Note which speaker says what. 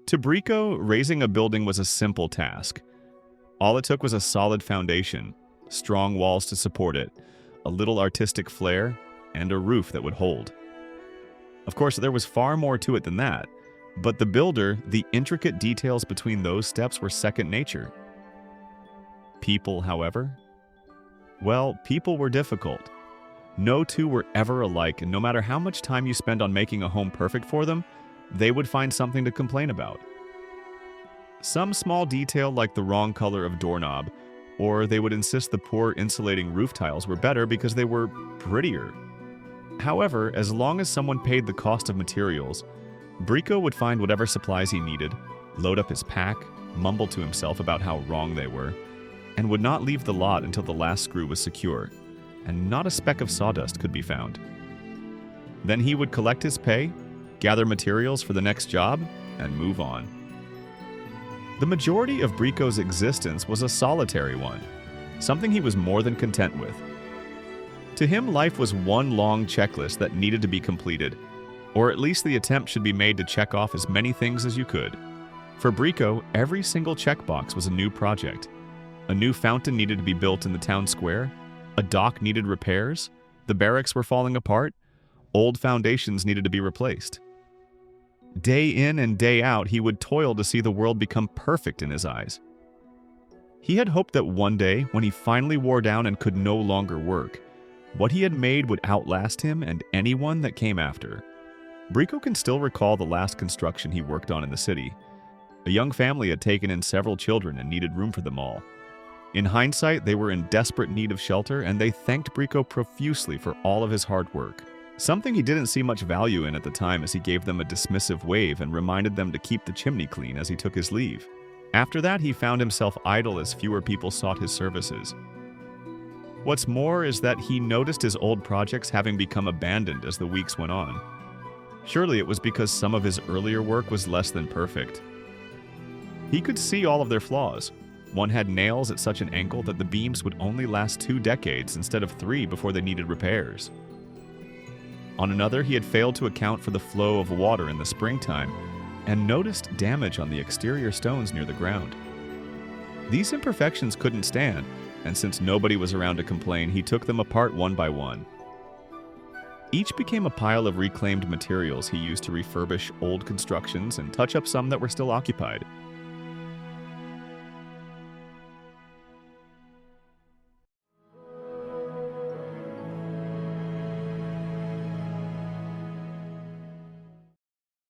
Speaker 1: To Brico, raising a building was a simple task. All it took was a solid foundation, strong walls to support it, a little artistic flair, and a roof that would hold. Of course, there was far more to it than that, but the builder, the intricate details between those steps were second nature. People, however? Well, people were difficult. No two were ever alike, and no matter how much time you spend on making a home perfect for them, they would find something to complain about. Some small detail like the wrong color of doorknob, or they would insist the poor insulating roof tiles were better because they were prettier. However, as long as someone paid the cost of materials, Brico would find whatever supplies he needed, load up his pack, mumble to himself about how wrong they were, and would not leave the lot until the last screw was secure, and not a speck of sawdust could be found. Then he would collect his pay, gather materials for the next job, and move on. The majority of Brico's existence was a solitary one, something he was more than content with. To him, life was one long checklist that needed to be completed, or at least the attempt should be made to check off as many things as you could. For Brico, every single checkbox was a new project. A new fountain needed to be built in the town square, a dock needed repairs, the barracks were falling apart, old foundations needed to be replaced. Day in and day out, he would toil to see the world become perfect in his eyes. He had hoped that one day, when he finally wore down and could no longer work, what he had made would outlast him and anyone that came after. Brico can still recall the last construction he worked on in the city. A young family had taken in several children and needed room for them all. In hindsight, they were in desperate need of shelter, and they thanked Brico profusely for all of his hard work. Something he didn't see much value in at the time, as he gave them a dismissive wave and reminded them to keep the chimney clean as he took his leave. After that, he found himself idle as fewer people sought his services. What's more is that he noticed his old projects having become abandoned as the weeks went on. Surely it was because some of his earlier work was less than perfect. He could see all of their flaws. One had nails at such an angle that the beams would only last 2 decades instead of 3 before they needed repairs. On another, he had failed to account for the flow of water in the springtime and noticed damage on the exterior stones near the ground. These imperfections couldn't stand, and since nobody was around to complain, he took them apart one by one. Each became a pile of reclaimed materials he used to refurbish old constructions and touch up some that were still occupied.